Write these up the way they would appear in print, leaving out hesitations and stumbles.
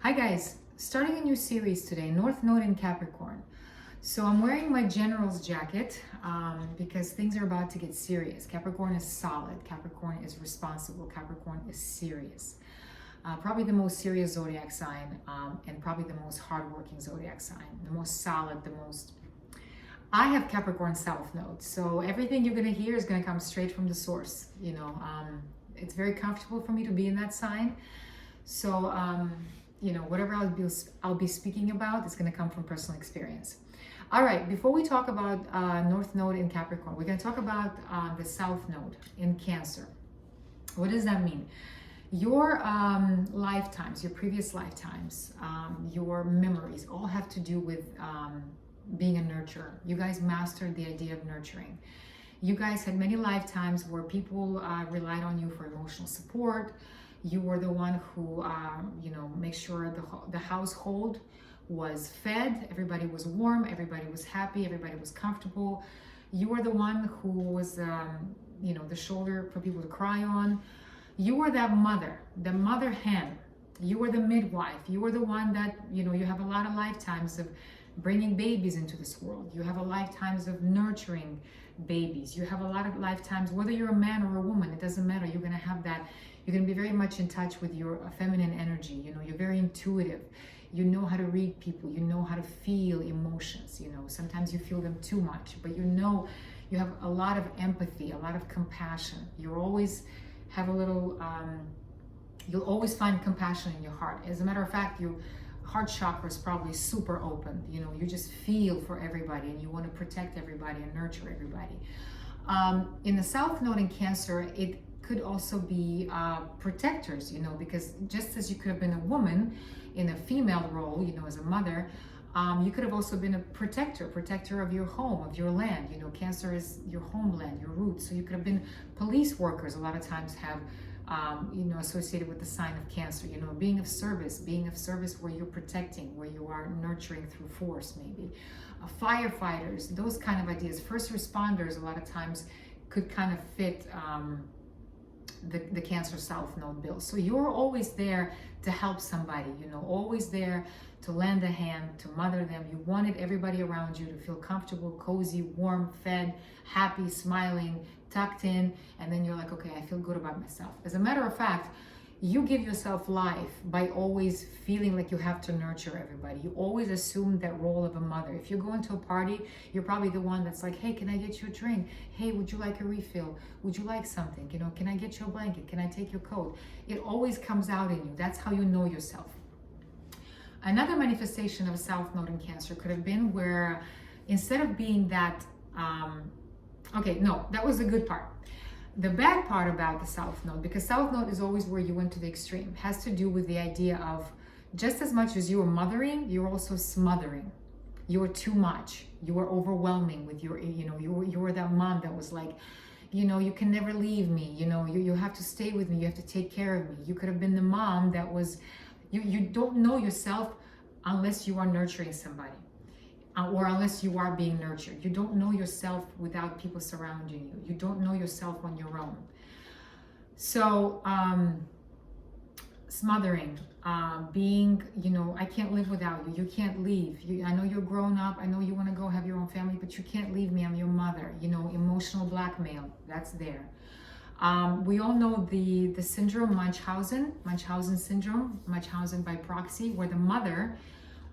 Hi guys, starting a new series today, North Node in Capricorn. So I'm wearing my general's jacket because things are about to get serious. Capricorn is solid, Capricorn is responsible, Capricorn is serious. Probably the most serious zodiac sign and probably the most hardworking zodiac sign, the most solid, I have Capricorn South Node, so everything you're going to hear is going to come straight from the source. It's very comfortable for me to be in that sign. So, whatever I'll be speaking about is going to come from personal experience. All right, before we talk about North Node in Capricorn, we're going to talk about the South Node in Cancer. What does that mean? Your lifetimes, your previous lifetimes, your memories all have to do with being a nurturer. You guys mastered the idea of nurturing. You guys had many lifetimes where people relied on you for emotional support. You were the one who, make sure the household was fed, everybody was warm, everybody was happy, everybody was comfortable. You were the one who was, the shoulder for people to cry on. You were that mother, the mother hen. You were the midwife. You were the one that, you have a lot of lifetimes of bringing babies into this world. You have a lifetimes of nurturing babies. You have a lot of lifetimes, whether you're a man or a woman, it doesn't matter. You're going to have that. You're going to be very much in touch with your feminine energy. You're very intuitive. You know how to read people. You know how to feel emotions. Sometimes you feel them too much, but you have a lot of empathy, a lot of compassion. You always have a little, you'll always find compassion in your heart. As a matter of fact, your heart chakra is probably super open. You just feel for everybody and you want to protect everybody and nurture everybody. In the South Node in Cancer, it could also be protectors, because just as you could have been a woman in a female role, as a mother, you could have also been a protector of your home, of your land. Cancer is your homeland, your roots. So you could have been police workers. A lot of times have, associated with the sign of Cancer, being of service where you're protecting, where you are nurturing through force, maybe. Firefighters, those kind of ideas. First responders, a lot of times could kind of fit the Cancer South Node bill. So you're always there to help somebody, always there to lend a hand, to mother them. You wanted everybody around you to feel comfortable, cozy, warm, fed, happy, smiling, tucked in, and then you're like, okay, I feel good about myself. As a matter of fact, you give yourself life by always feeling like you have to nurture everybody. You always assume that role of a mother. If you're going to a party, you're probably the one that's like, hey, can I get you a drink? Hey, would you like a refill? Would you like something? Can I get you a blanket? Can I take your coat? It always comes out in you. That's how you know yourself. Another manifestation of South Node in Cancer could have been where instead of being that, that was the good part. The bad part about the South Node, because South Node is always where you went to the extreme, has to do with the idea of just as much as you were mothering, you're also smothering. You were too much. You were overwhelming with your, you were that mom that was like, you can never leave me. You have to stay with me. You have to take care of me. You could have been the mom that was, you don't know yourself unless you are nurturing somebody. Or unless you are being nurtured. You don't know yourself without people surrounding you. You don't know yourself on your own. So, smothering, being, I can't live without you. You can't leave. I know you're grown up. I know you want to go have your own family, but you can't leave me. I'm your mother. Emotional blackmail, that's there. We all know the syndrome, Munchausen syndrome, Munchausen by proxy, where the mother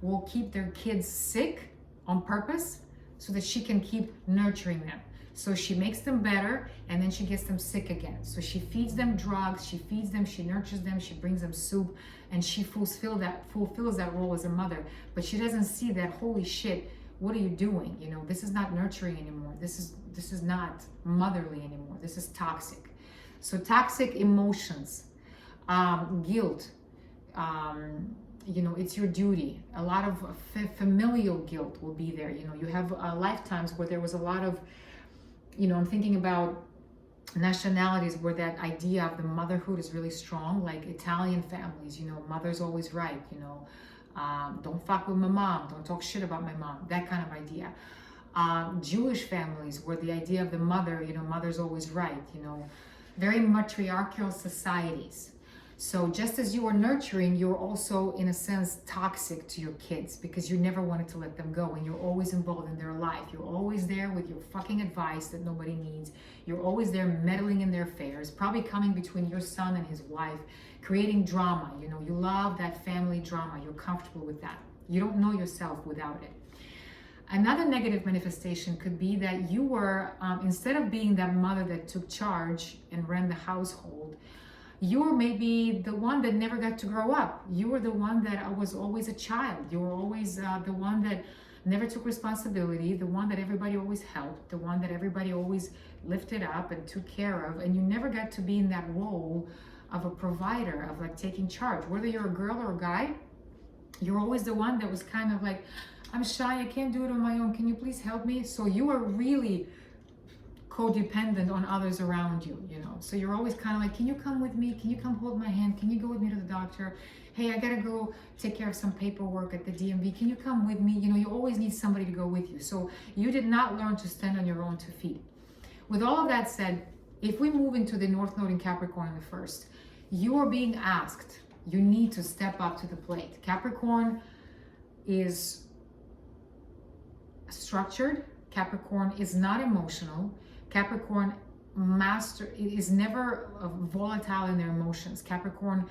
will keep their kids sick on purpose so that she can keep nurturing them. So she makes them better and then she gets them sick again. So she feeds them drugs, she nurtures them, she brings them soup, and she fulfills that role as a mother. But she doesn't see that, holy shit, what are you doing? This is not nurturing anymore. This is not motherly anymore. This is toxic. So toxic emotions, guilt, it's your duty. A lot of familial guilt will be there. You have lifetimes where there was a lot of, I'm thinking about nationalities where that idea of the motherhood is really strong, like Italian families, mother's always right, don't fuck with my mom, don't talk shit about my mom, that kind of idea. Jewish families where the idea of the mother, mother's always right, very matriarchal societies. So just as you are nurturing, you're also, in a sense, toxic to your kids because you never wanted to let them go and you're always involved in their life. You're always there with your fucking advice that nobody needs. You're always there meddling in their affairs, probably coming between your son and his wife, creating drama. You know, you love that family drama. You're comfortable with that. You don't know yourself without it. Another negative manifestation could be that you were, instead of being that mother that took charge and ran the household, you were maybe the one that never got to grow up. You were the one that was always a child. You were always the one that never took responsibility, the one that everybody always helped, the one that everybody always lifted up and took care of. And you never got to be in that role of a provider, of like taking charge. Whether you're a girl or a guy, you're always the one that was kind of like, I'm shy, I can't do it on my own. Can you please help me? So you are really codependent on others around you, you know. So you're always kind of like, can you come with me? Can you come hold my hand? Can you go with me to the doctor? Hey, I gotta go take care of some paperwork at the DMV. Can you come with me? You know, you always need somebody to go with you. So you did not learn to stand on your own 2 feet. With all of that said, if we move into the North Node in Capricorn in the first, you are being asked, you need to step up to the plate. Capricorn is structured. Capricorn is not emotional. Capricorn is never volatile in their emotions. Capricorn,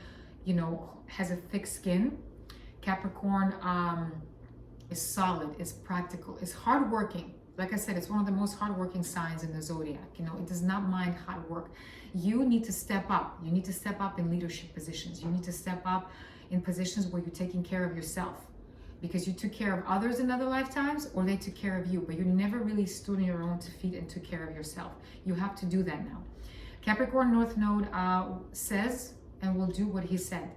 you know, has a thick skin. Capricorn is solid, is practical, is hardworking. Like I said, it's one of the most hardworking signs in the zodiac. You know, it does not mind hard work. You need to step up. You need to step up in leadership positions. You need to step up in positions where you're taking care of yourself, because you took care of others in other lifetimes or they took care of you, but you never really stood on your own 2 feet and took care of yourself. You have to do that now. Capricorn North Node says and will do what he said.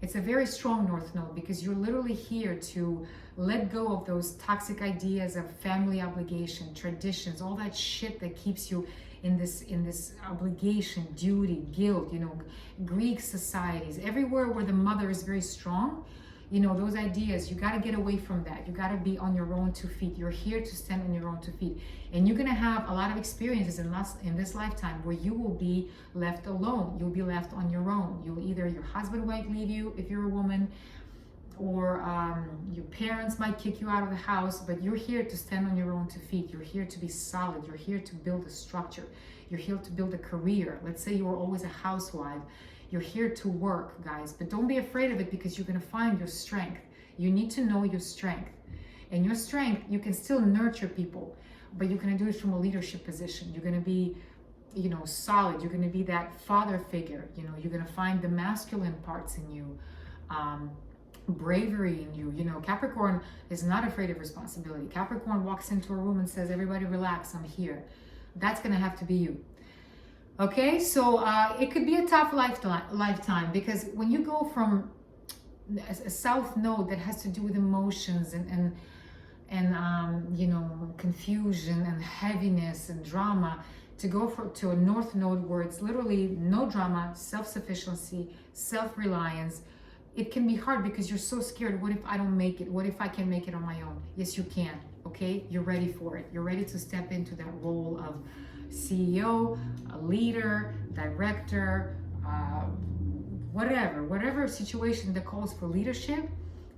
It's a very strong North Node because you're literally here to let go of those toxic ideas of family obligation, traditions, all that shit that keeps you in this obligation, duty, guilt, you know, Greek societies, everywhere where the mother is very strong. You know, those ideas, you got to get away from that. You got to be on your own 2 feet. You're here to stand on your own 2 feet. And you're going to have a lot of experiences in this lifetime where you will be left alone. You'll be left on your own. Your husband might leave you if you're a woman, or your parents might kick you out of the house, but you're here to stand on your own 2 feet. You're here to be solid. You're here to build a structure. You're here to build a career. Let's say you were always a housewife. You're here to work, guys, but don't be afraid of it because you're going to find your strength. You need to know your strength. And your strength, you can still nurture people, but you're going to do it from a leadership position. You're going to be, you know, solid. You're going to be that father figure. You know, you're going to find the masculine parts in you, bravery in you. You know, Capricorn is not afraid of responsibility. Capricorn walks into a room and says, everybody relax, I'm here. That's going to have to be you. Okay, so it could be a tough lifetime because when you go from a south node that has to do with emotions and you know, confusion and heaviness and drama, to go to a north node where it's literally no drama, self-sufficiency, self-reliance, it can be hard because you're so scared. What if I don't make it? What if I can make it on my own? Yes, you can. Okay, you're ready for it. You're ready to step into that role of CEO, a leader, director, whatever situation that calls for leadership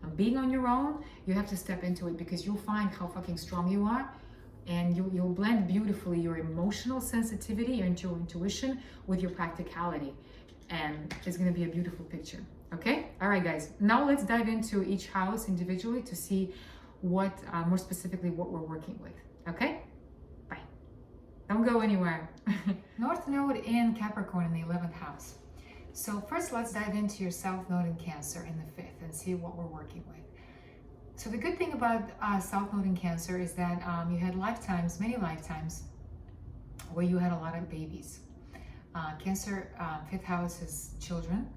and being on your own, you have to step into it because you'll find how fucking strong you are, and you'll blend beautifully your emotional sensitivity and your intuition with your practicality, and it's going to be a beautiful picture. Okay, all right guys, now let's dive into each house individually to see what more specifically what we're working with. Okay, bye. Don't go anywhere. North Node in Capricorn in the 11th house. So first, let's dive into your South Node in Cancer in the 5th and see what we're working with. So the good thing about South Node in Cancer is that you had lifetimes, many lifetimes, where you had a lot of babies. Cancer, 5th house is children.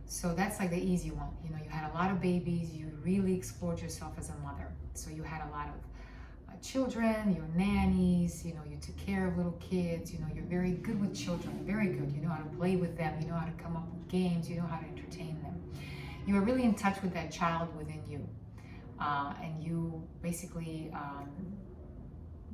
So that's like the easy one. You know, you had a lot of babies, you really explored yourself as a mother. So you had a lot of children, your nannies, you know, you took care of little kids, you know, you're very good with children, very good. You know how to play with them, you know how to come up with games, you know how to entertain them. You are really in touch with that child within you. And you basically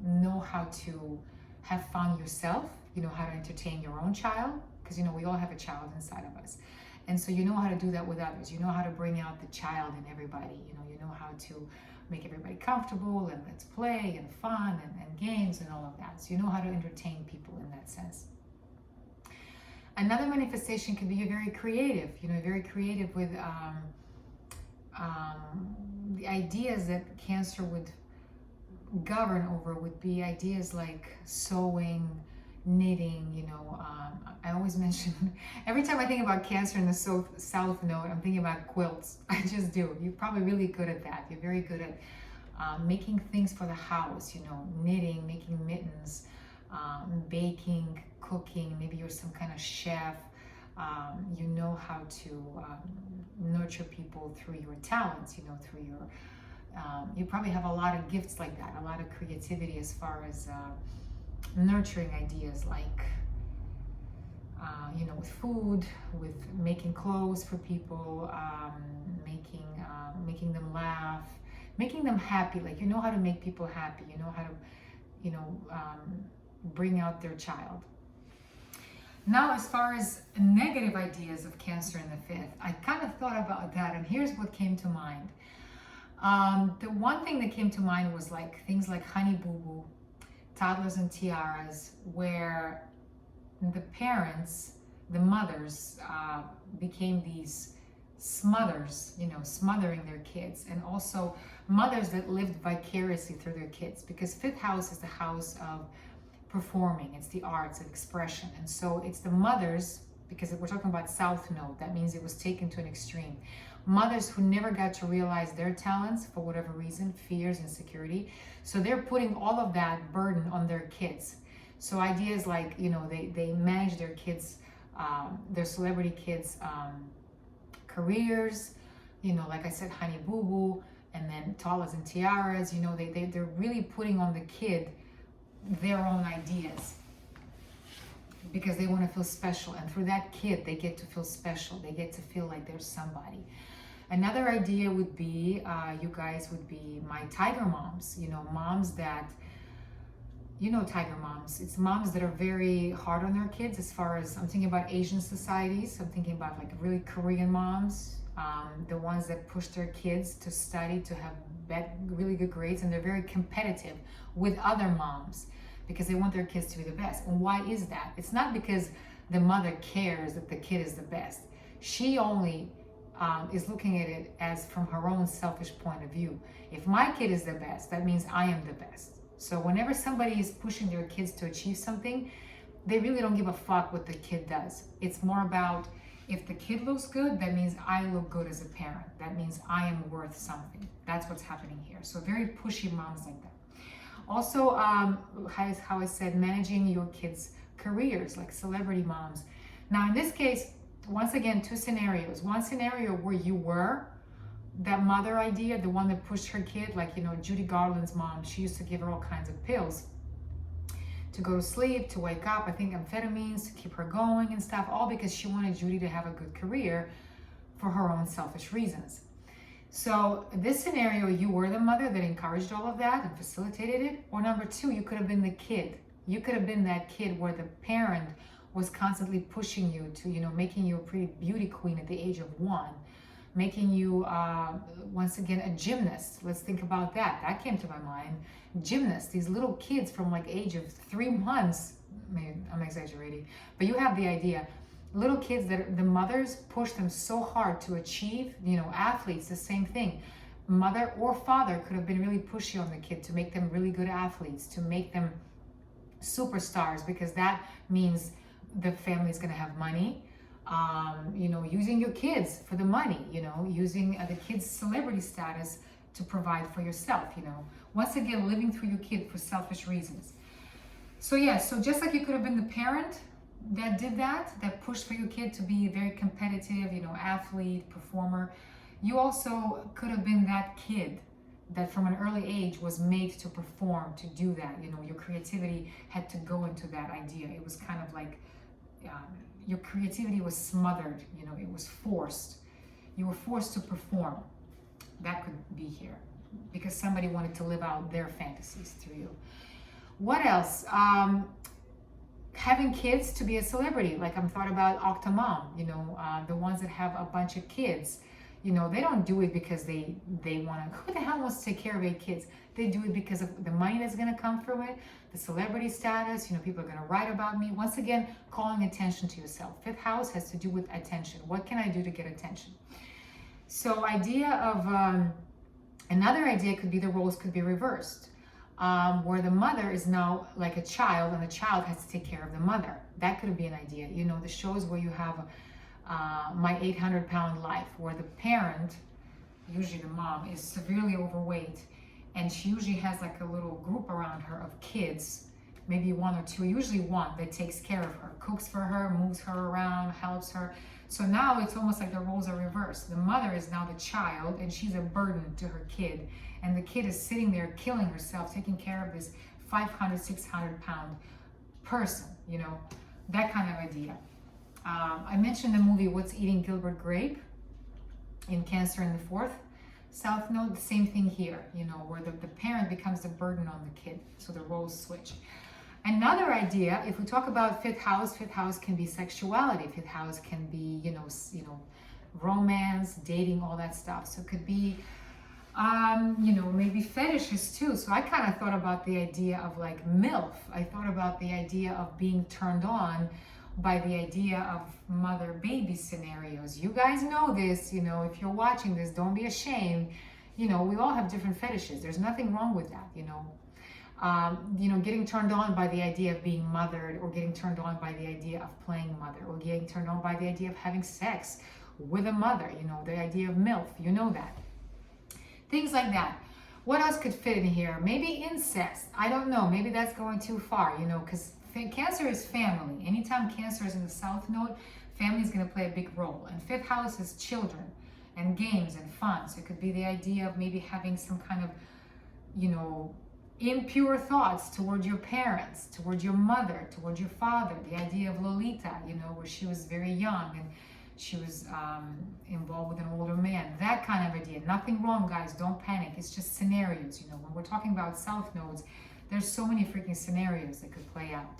know how to have fun yourself, you know how to entertain your own child, because, you know, we all have a child inside of us. And so you know how to do that with others. You know how to bring out the child in everybody. You know how to make everybody comfortable, and let's play and fun and games and all of that. So you know how to entertain people in that sense. Another manifestation could be you're very creative. Very creative with the ideas that Cancer would govern over would be ideas like sewing, knitting. I always mention, every time I think about Cancer in the south node, I'm thinking about quilts. I just do. You're probably really good at that. You're very good at making things for the house, knitting, making mittens, baking, cooking. Maybe you're some kind of chef. You know how to nurture people through your talents, through your, you probably have a lot of gifts like that, a lot of creativity as far as nurturing ideas like, with food, with making clothes for people, making them laugh, making them happy. Like, you know how to make people happy. You know how to, bring out their child. Now, as far as negative ideas of Cancer in the 5th, I kind of thought about that, and here's what came to mind. The one thing that came to mind was like things like Honey Boo Boo, Toddlers and Tiaras, where the parents, the mothers, became these smothers, smothering their kids, and also mothers that lived vicariously through their kids, because 5th house is the house of performing, it's the arts and expression. And so it's the mothers, because we're talking about south node, that means it was taken to an extreme. Mothers who never got to realize their talents for whatever reason, fears, insecurity. So they're putting all of that burden on their kids. So ideas like, they manage their kids, their celebrity kids' careers, like I said, Honey Boo Boo, and then Toddlers and Tiaras, they're really putting on the kid their own ideas because they want to feel special, and through that kid they get to feel special, they get to feel like they're somebody. Another idea would be you guys would be my tiger moms, moms that, tiger moms, it's moms that are very hard on their kids. As far as I'm thinking about Asian societies, I'm thinking about like really Korean moms, the ones that push their kids to study, to have really good grades, and they're very competitive with other moms because they want their kids to be the best. And why is that? It's not because the mother cares that the kid is the best. She only is looking at it as from her own selfish point of view. If my kid is the best, that means I am the best. So whenever somebody is pushing their kids to achieve something, they really don't give a fuck what the kid does. It's more about, if the kid looks good, that means I look good as a parent. That means I am worth something. That's what's happening here. So very pushy moms like that. Also, how I said, managing your kids' careers, like celebrity moms. Now in this case, once again, two scenarios. One scenario where you were that mother idea, the one that pushed her kid, like, Judy Garland's mom, she used to give her all kinds of pills to go to sleep, to wake up, I think amphetamines, to keep her going and stuff, all because she wanted Judy to have a good career for her own selfish reasons. So this scenario, you were the mother that encouraged all of that and facilitated it. Or number two, you could have been the kid. You could have been that kid where the parent was constantly pushing you to, making you a pretty beauty queen at the age of 1, making you, once again, a gymnast. Let's think about that. That came to my mind. Gymnasts, these little kids from like age of 3 months, maybe I'm exaggerating, but you have the idea. Little kids that the mothers push them so hard to achieve, athletes, the same thing. Mother or father could have been really pushy on the kid to make them really good athletes, to make them superstars, because that means the family's going to have money. Using your kids for the money, using the kids' celebrity status to provide for yourself, Once again, living through your kid for selfish reasons. So yeah, so just like you could have been the parent that did that pushed for your kid to be very competitive, athlete, performer, you also could have been that kid that from an early age was made to perform, to do that. Your creativity had to go into that idea. It was kind of like, your creativity was smothered, it was forced. You were forced to perform. That could be here because somebody wanted to live out their fantasies through you. What else? having kids to be a celebrity. Like I'm thought about Octomom, the ones that have a bunch of kids. They don't do it because they want to. Who the hell wants to take care of 8 kids? They do it because of the money that's going to come from it, the celebrity status. People are going to write about me. Once again, calling attention to yourself. Fifth house has to do with attention. What can I do to get attention? So idea of another idea could be the roles could be reversed, where the mother is now like a child and the child has to take care of the mother. That could be an idea. The shows where you have My 800-Pound Life, where the parent, usually the mom, is severely overweight, and she usually has like a little group around her of kids, maybe 1 or 2, usually 1, that takes care of her, cooks for her, moves her around, helps her. So now it's almost like the roles are reversed. The mother is now the child, and she's a burden to her kid, and the kid is sitting there killing herself, taking care of this 500, 600-pound person, that kind of idea. I mentioned the movie What's Eating Gilbert Grape in Cancer in the 4th South Node. The same thing here, where the parent becomes the burden on the kid. So the roles switch. Another idea, if we talk about fifth house can be sexuality. Fifth house can be, romance, dating, all that stuff. So it could be, maybe fetishes too. So I kind of thought about the idea of like MILF. I thought about the idea of being turned on by the idea of mother-baby scenarios. You guys know this, if you're watching this, don't be ashamed. We all have different fetishes. There's nothing wrong with that, getting turned on by the idea of being mothered, or getting turned on by the idea of playing mother, or getting turned on by the idea of having sex with a mother, the idea of MILF, that. Things like that. What else could fit in here? Maybe incest. I don't know. Maybe that's going too far, because Cancer is family. Anytime Cancer is in the South Node, family is going to play a big role. And fifth house is children and games and fun. So it could be the idea of maybe having some kind of, impure thoughts toward your parents, toward your mother, toward your father. The idea of Lolita, where she was very young and she was involved with an older man. That kind of idea. Nothing wrong, guys. Don't panic. It's just scenarios. When we're talking about South Nodes, there's so many freaking scenarios that could play out.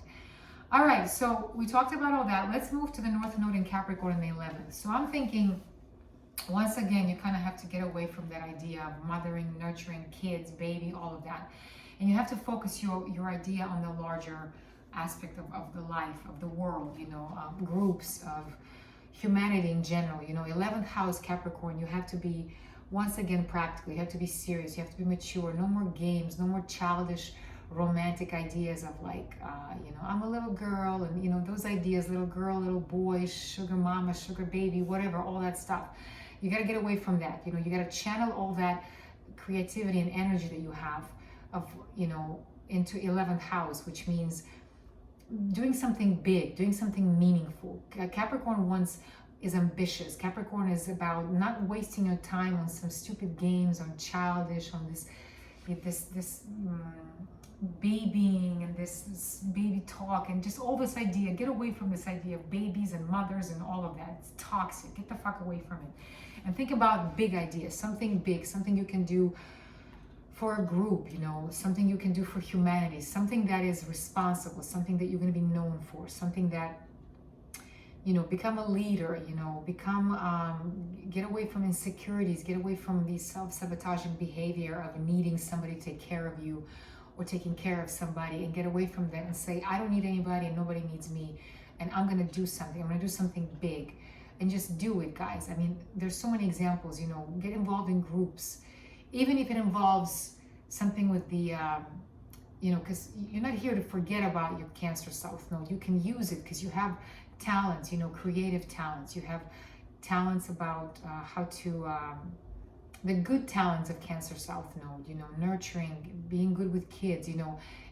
All right, so we talked about all that. Let's move to the North Node in Capricorn in the 11th. So I'm thinking, once again, you kind of have to get away from that idea of mothering, nurturing, kids, baby, all of that. And you have to focus your idea on the larger aspect of the life, of the world, groups, of humanity in general. 11th house Capricorn, you have to be, once again, practical. You have to be serious. You have to be mature. No more games, no more childish romantic ideas of like, I'm a little girl, and those ideas, little girl, little boy, sugar mama, sugar baby, whatever, all that stuff. You got to get away from that. You got to channel all that creativity and energy that you have of, into 11th house, which means doing something big, doing something meaningful. Capricorn is ambitious. Capricorn is about not wasting your time on some stupid games, on childish, on this babying and this baby talk and just all this idea. Get away from this idea of babies and mothers and all of that. It's toxic. Get the fuck away from it. And think about big ideas, something big, something you can do for a group, something you can do for humanity, something that is responsible, something that you're going to be known for, something that, become a leader, get away from insecurities, get away from the self-sabotaging behavior of needing somebody to take care of you or taking care of somebody, and get away from that and say, I don't need anybody and nobody needs me, and I'm going to do something. I'm going to do something big, and just do it, guys. I mean, there's so many examples, get involved in groups, even if it involves something with the, because you're not here to forget about your Cancer South Node. You can use it because you have talents, creative talents. You have talents about how to, the good talents of Cancer South Node, nurturing, being good with kids,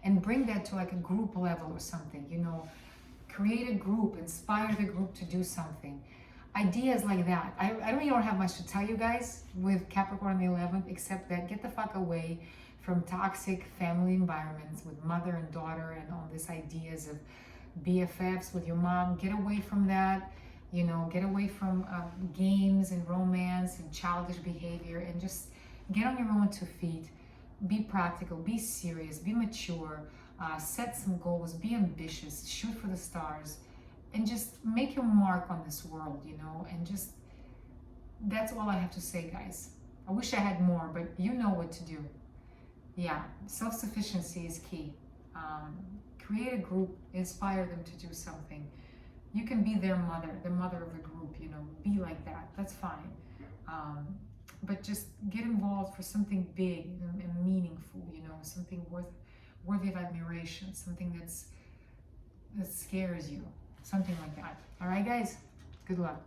and bring that to like a group level or something, create a group, inspire the group to do something. Ideas like that. I really don't have much to tell you guys with Capricorn in the 11th, except that get the fuck away from toxic family environments with mother and daughter and all these ideas of BFFs with your mom. Get away from that. Get away from games and romance and childish behavior, and just get on your own 2 feet. Be practical, be serious, be mature. Set some goals, be ambitious, shoot for the stars, and just make your mark on this world, you know, and just, that's all I have to say, guys. I wish I had more, but you know what to do. Yeah, self-sufficiency is key. Create a group, inspire them to do something. You can be their mother of the group, you know, be like that. That's fine. But just get involved for something big and meaningful, you know, something worthy of admiration, something that scares you, something like that. All right, guys, good luck.